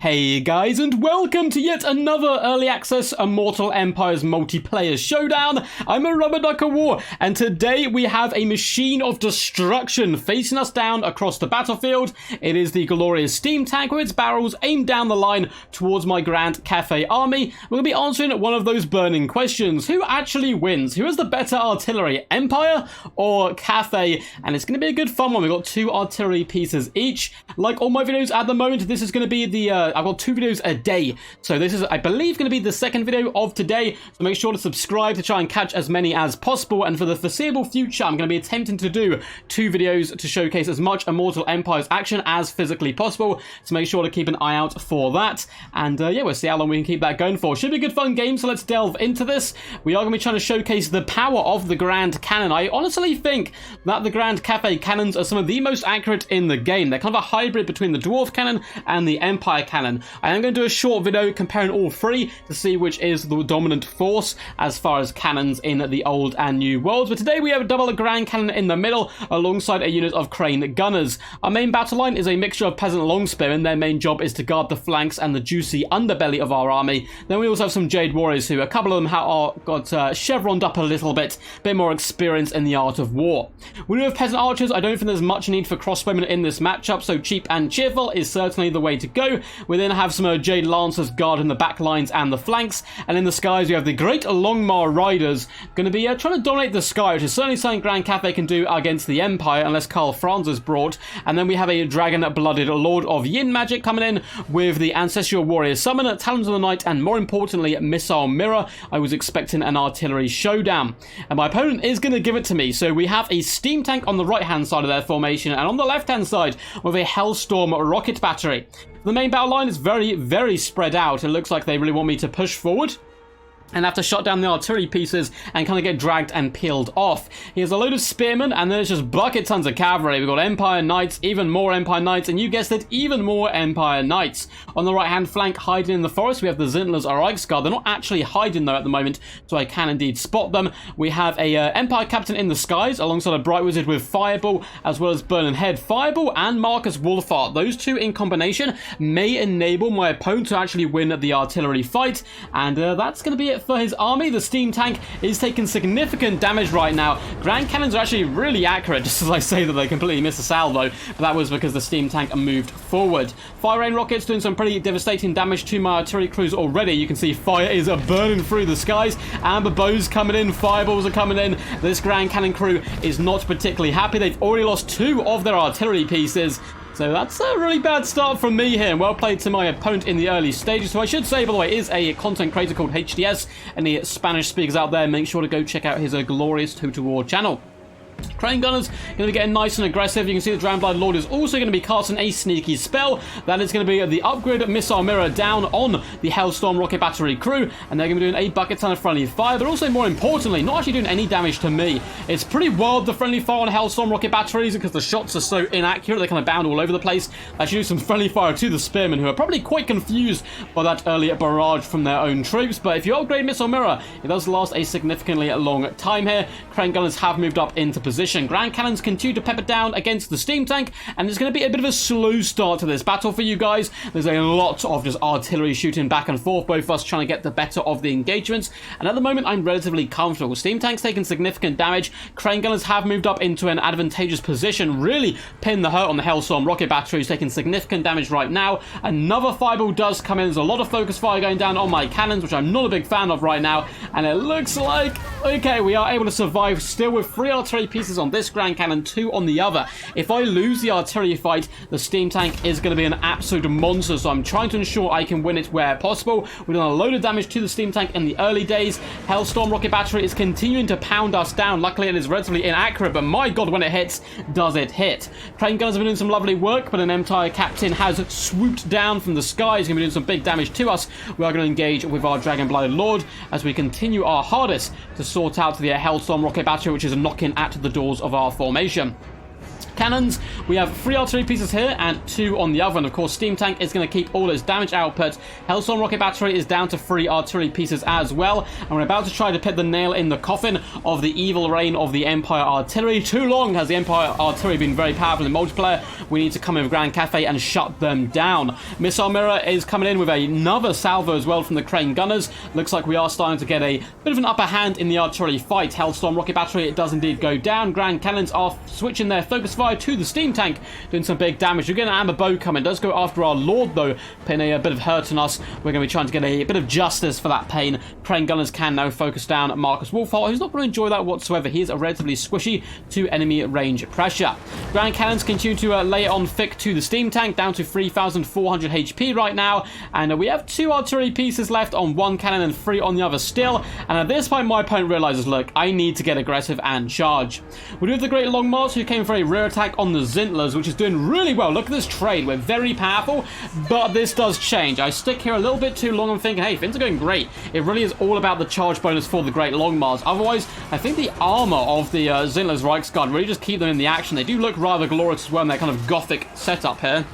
Hey guys, and welcome to yet another early access Immortal Empires multiplayer showdown. I'm a rubber duck of war, and today we have a machine of destruction facing us down across the battlefield. It is the glorious steam tank with its barrels aimed down the line towards my Grand Cafe army. We're going to be answering one of those burning questions. Who actually wins? Who has the better artillery, Empire or Cafe? And it's going to be a good fun one. We've got 2 artillery pieces each. Like all my videos at the moment, this is going to be the I've got 2 videos a day, so this is, I believe, going to be the second video of today, so make sure to subscribe to try and catch as many as possible. And for the foreseeable future, I'm going to be attempting to do 2 videos to showcase as much Immortal Empires action as physically possible, so make sure to keep an eye out for that. And yeah, we'll see how long we can keep that going for. Should be a good fun game, so let's delve into this. We are going to be trying to showcase the power of the Grand Cannon. I honestly think that the Grand Cafe cannons are some of the most accurate in the game. They're kind of a hybrid between the Dwarf Cannon and the Empire Cannon. I am going to do a short video comparing all 3 to see which is the dominant force as far as cannons in the old and new worlds. But today we have a double Grand Cannon in the middle alongside a unit of Crane Gunners. Our main battle line is a mixture of Peasant Longspearmen. Their main job is to guard the flanks and the juicy underbelly of our army. Then we also have some Jade Warriors who, a couple of them are got chevroned up a little bit more experience in the art of war. We do have Peasant Archers. I don't think there's much need for crossbowmen in this matchup, so cheap and cheerful is certainly the way to go. We then have some Jade Lancers guarding the back lines and the flanks, and in the skies we have the great Longma Riders going to be trying to dominate the sky, which is certainly something Grand Cafe can do against the Empire unless Karl Franz is brought. And then we have a dragon-blooded Lord of Yin magic coming in with the Ancestral Warrior Summon, Talons of the Night, and more importantly Missile Mirror. I was expecting an artillery showdown, and my opponent is going to give it to me. So we have a steam tank on the right hand side of their formation, and on the left hand side with a hellstorm rocket battery. The main battle line is very spread out. It looks like they really want me to push forward and have to shut down the artillery pieces and kind of get dragged and peeled off. He has a load of spearmen, and then it's just bucket tons of cavalry. We've got Empire Knights, even more Empire Knights, and you guessed it, even more Empire Knights. On the right-hand flank, hiding in the forest, we have the Zintler's reiksguard. They're not actually hiding, though, at the moment, so I can indeed spot them. We have a Empire Captain in the skies, alongside a Bright Wizard with Fireball, as well as Burning Head Fireball, and Marcus Wolfheart. Those 2 in combination may enable my opponent to actually win the artillery fight, and that's going to be it for his army. The steam tank is taking significant damage right now. Grand cannons are actually really accurate, just as I say that they completely missed a salvo, but that was because the steam tank moved forward. Fire rain rockets doing some pretty devastating damage to my artillery crews already. You can see fire is burning through the skies. Amber bows coming in, fireballs are coming in. This Grand Cannon crew is not particularly happy. They've already lost 2 of their artillery pieces. So that's a really bad start from me here. Well played to my opponent in the early stages. So I should say, by the way, is a content creator called HDS. Any Spanish speakers out there, make sure to go check out his glorious Total War channel. Crane Gunners going to be getting nice and aggressive. You can see the Dragonblind Lord is also going to be casting a sneaky spell. That is going to be the upgrade Missile Mirror down on the Hellstorm Rocket Battery crew, and they're going to be doing a bucket ton of friendly fire, but also more importantly, not actually doing any damage to me. It's pretty wild, the friendly fire on Hellstorm Rocket Batteries, because the shots are so inaccurate. They kind of bound all over the place. They actually do some friendly fire to the Spearmen, who are probably quite confused by that earlier barrage from their own troops. But if you upgrade Missile Mirror, it does last a significantly long time here. Crane Gunners have moved up into position. Grand Cannons continue to pepper down against the steam tank, and it's going to be a bit of a slow start to this battle for you guys. There's a lot of just artillery shooting back and forth, both of us trying to get the better of the engagements, and at the moment I'm relatively comfortable. Steam tank's taking significant damage. Crane Gunners have moved up into an advantageous position, really pinning the hurt on the Hellstorm rocket battery, who's taking significant damage right now. Another fireball does come in. There's a lot of focus fire going down on my cannons, which I'm not a big fan of right now, and it looks like, okay, we are able to survive still with 3 artillery pieces on this Grand Cannon, 2 on the other. If I lose the artillery fight, the steam tank is going to be an absolute monster, so I'm trying to ensure I can win it where possible. We've done a load of damage to the steam tank in the early days. Hellstorm rocket battery is continuing to pound us down. Luckily it is relatively inaccurate, but my god, when it hits, does it hit. Crane Gunners have been doing some lovely work, but an Empire Captain has swooped down from the sky. He's going to be doing some big damage to us. We are going to engage with our Dragonblind Lord as we continue our hardest to sort out the Hellstorm rocket battery, which is knocking at the doors of our formation. cannons. We have 3 artillery pieces here and 2 on the other, and of course steam tank is going to keep all its damage output. Hellstorm rocket battery is down to 3 artillery pieces as well, and we're about to try to put the nail in the coffin of the evil reign of the Empire artillery. Too long has the Empire artillery been very powerful in multiplayer. We need to come in with Grand Cafe and shut them down. Missile Mirror is coming in with another salvo as well from the Crane gunners. Looks like we are starting to get a bit of an upper hand in the artillery fight. Hellstorm rocket battery, it does indeed go down. Grand Cannons are switching their focus fire to the steam tank, doing some big damage. We're getting an amber bow coming. Does go after our Lord though, putting a bit of hurt on us. We're going to be trying to get a bit of justice for that pain. Crane gunners can now focus down Marcus Wolfhart, who's not going to enjoy that whatsoever. He is relatively squishy to enemy range pressure. Grand Cannons continue to lay it on thick to the steam tank, down to 3,400 HP right now, and we have 2 artillery pieces left on one cannon and 3 on the other still. And at this point my opponent realizes, look, I need to get aggressive and charge. We do have the Great Longmas, who came for a rear attack on the Zintlers, which is doing really well. Look at this trade, we're very powerful, but this does change. I stick here a little bit too long. I'm thinking, hey, things are going great. It really is all about the charge bonus for the Great Longmas. Otherwise, I think the armor of the Zintlers reiksguard really just keep them in the action. They do look rather glorious as well in their kind of gothic setup here.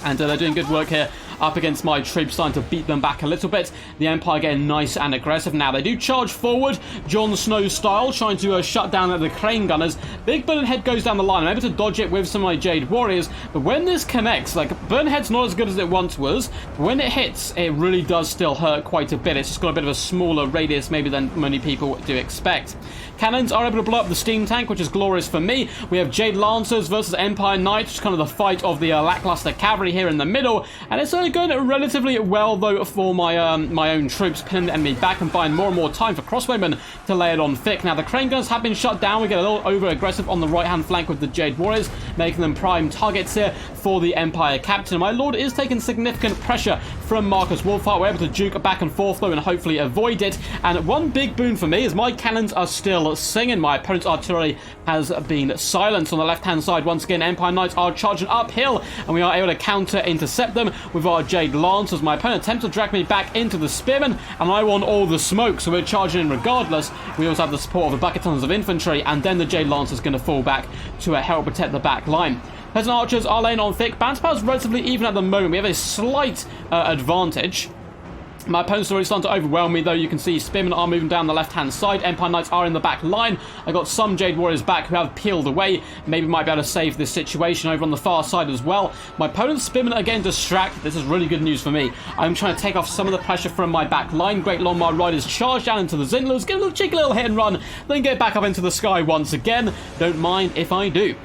And they're doing good work here up against my troops, starting to beat them back a little bit. The Empire getting nice and aggressive now. They do charge forward, Jon Snow style, trying to shut down the Crane gunners. Big Burning Head goes down the line. I'm able to dodge it with some of my Jade Warriors, but when this connects, like, Burning Head's not as good as it once was. When it hits, it really does still hurt quite a bit. It's just got a bit of a smaller radius maybe than many people do expect. Cannons are able to blow up the steam tank, which is glorious for me. We have Jade Lancers versus Empire Knights, which is kind of the fight of the lackluster cavalry here in the middle, and it's going relatively well though for my my own troops, pinning the enemy back and buying more and more time for crossbowmen to lay it on thick. Now the Crane guns have been shut down. We get a little over aggressive on the right hand flank with the Jade Warriors, making them prime targets here for the Empire Captain. My Lord is taking significant pressure from Marcus Wolfhart. We're able to juke back and forth though and hopefully avoid it. And one big boon for me is my cannons are still singing. My opponent's artillery has been silenced. On the left hand side, once again, Empire Knights are charging uphill, and we are able to counter intercept them with our Jade Lancers. My opponent attempts to drag me back into the Spearmen, and I want all the smoke, so we're charging in regardless. We also have the support of the bucket tons of infantry, and then the Jade Lancers going to fall back to help protect the back line. Peasant archers are laying on thick. Bounce power is relatively even at the moment. We have a slight advantage. My opponent's already starting to overwhelm me, though. You can see Spearmen are moving down the left-hand side. Empire Knights are in the back line. I got some Jade Warriors back who have peeled away. Maybe might be able to save this situation over on the far side as well. My opponent's Spearmen are getting distracted. This is really good news for me. I'm trying to take off some of the pressure from my back line. Great Longmar Riders charge down into the Zintlers, get a little cheeky little hit and run, then get back up into the sky once again. Don't mind if I do.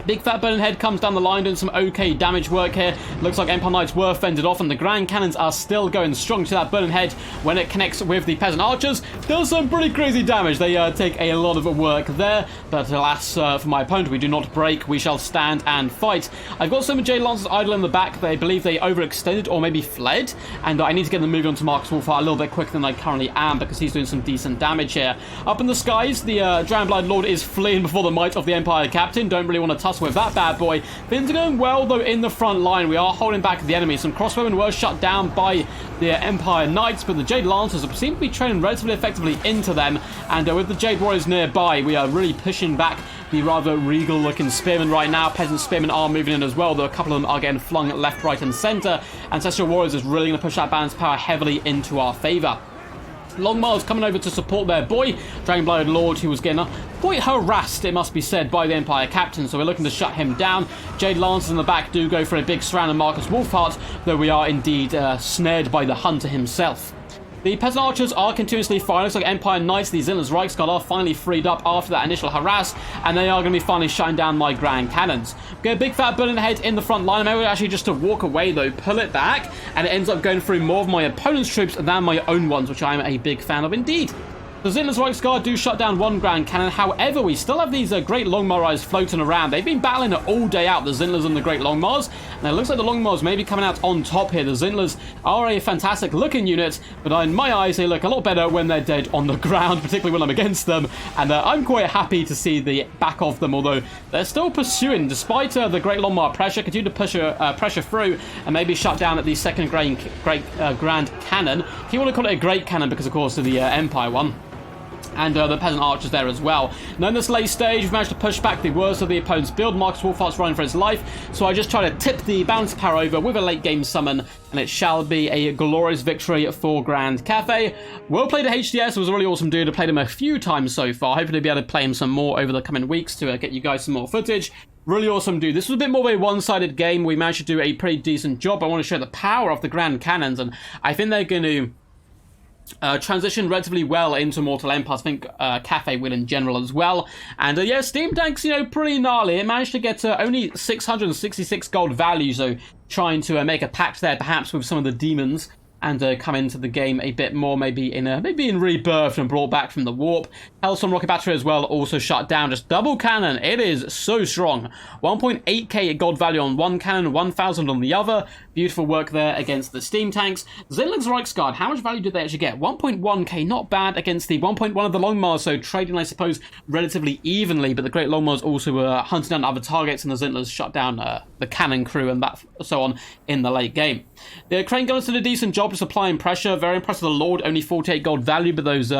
Big Fat Burning Head comes down the line doing some okay damage work here. Looks like Empire Knights were fended off, and the Grand Cannons are still going strong to that Burning Head. When it connects with the Peasant Archers, does some pretty crazy damage. They take a lot of work there, but alas for my opponent, we do not break. We shall stand and fight. I've got some Jade Lancers idle in the back. They believe they overextended or maybe fled, and I need to get them moving on to Marcus Wolfhart a little bit quicker than I currently am, because he's doing some decent damage here. Up in the skies, the Drownblind Lord is fleeing before the might of the Empire Captain. Don't really want to tussle with that bad boy. Things are going well though in the front line. We are holding back the enemy. Some crossbowmen were shut down by the Empire Knights, but the Jade Lancers seem to be training relatively effectively into them, and with the Jade Warriors nearby, we are really pushing back the rather regal looking Spearmen right now. Peasant Spearmen are moving in as well, though a couple of them are getting flung left, right and centre. Ancestral Warriors is really going to push that balance power heavily into our favour. Longmar's coming over to support their boy, Dragonblood Lord, who was getting quite harassed, it must be said, by the Empire Captain, so we're looking to shut him down. Jade Lancers in the back do go for a big surround of Marcus Wolfhart, though we are indeed snared by the hunter himself. The Peasant Archers are continuously firing. Looks like Empire Knights, the Zintlers reiksguard, are finally freed up after that initial harass, and they are going to be finally shutting down my Grand Cannons. Get a big fat Burning Head in the front line. I'm able actually just to walk away though, pull it back, and it ends up going through more of my opponent's troops than my own ones, which I'm a big fan of indeed. The Zintlers reiksguard do shut down one Grand Cannon. However, we still have these Great Longmars floating around. They've been battling it all day out, the Zintlers and the Great Longmars. And it looks like the Longmars may be coming out on top here. The Zintlers are a fantastic looking unit, but in my eyes, they look a lot better when they're dead on the ground, particularly when I'm against them. And I'm quite happy to see the back of them, although they're still pursuing, despite the Great Longmar pressure, continue to push pressure through and maybe shut down at the second Grand Cannon. If you want to call it a Great Cannon, because of course of the Empire one. and the peasant archers there as well. Now in this late stage, we've managed to push back the worst of the opponent's build. Marcus Wolfart's running for his life, so I just try to tip the bounty power over with a late game summon, and it shall be a glorious victory for Grand Cafe. Well played at HDS, it was a really awesome dude. I played him a few times so far, hoping to be able to play him some more over the coming weeks to get you guys some more footage. Really awesome dude. This was a bit more of a one-sided game. We managed to do a pretty decent job. I want to show the power of the Grand Cannons, and I think they're going to transition relatively well into Immortal Empires. I think Cafe will in general as well. And yeah, Steam Tank's, you know, pretty gnarly. It managed to get only 666 gold value, so trying to make a pact there perhaps with some of the demons and come into the game a bit more, maybe in Rebirth and brought back from the warp. Hellstorm rocket battery as well, also shut down. Just double cannon, it is so strong. 1.8k gold value on one cannon, 1,000 on the other. Beautiful work there against the steam tanks. Zinling's reiksguard, how much value did they actually get? 1.1k, not bad against the 1.1 of the longmas, so trading, I suppose, relatively evenly, but the great longmas also were hunting down other targets, and the Zintlers shut down the cannon crew and that so on in the late game. The crane gunners did a decent job just applying pressure. Very impressed with the Lord, only 48 gold value, but those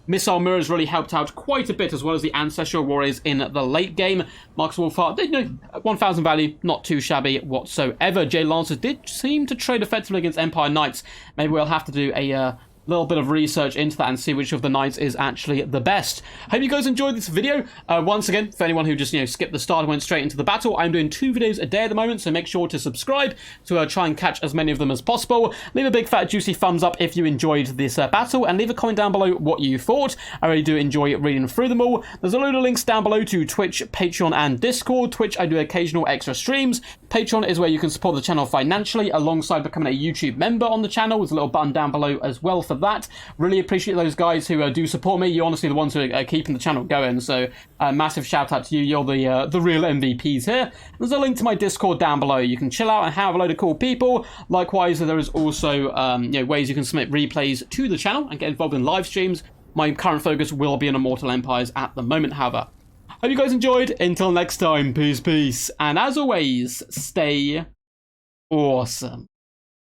missile mirrors really helped out quite a bit, as well as the ancestral warriors in the late game. Marcus Wolfart did, you know, 1,000 value, not too shabby whatsoever. Jay Lancers did seem to trade effectively against Empire Knights. Maybe we'll have to do a little bit of research into that and see which of the knights is actually the best. Hope you guys enjoyed this video. Once again, for anyone who just, you know, skipped the start and went straight into the battle, I'm doing 2 videos a day at the moment, so make sure to subscribe to try and catch as many of them as possible. Leave a big fat juicy thumbs up if you enjoyed this battle, and leave a comment down below what you thought. I really do enjoy reading through them all. There's a load of links down below to Twitch, Patreon, and Discord. Twitch, I do occasional extra streams. Patreon is where you can support the channel financially alongside becoming a YouTube member on the channel. There's a little button down below as well for that. Really appreciate those guys who do support me. You're honestly the ones who are keeping the channel going, so massive shout out to you. You're the real MVPs here. There's a link to my Discord down below. You can chill out and have a load of cool people. Likewise, there is also you know, ways you can submit replays to the channel and get involved in live streams. My current focus will be on Immortal Empires at the moment, however. Hope you guys enjoyed. Until next time, peace, peace. And as always, stay awesome.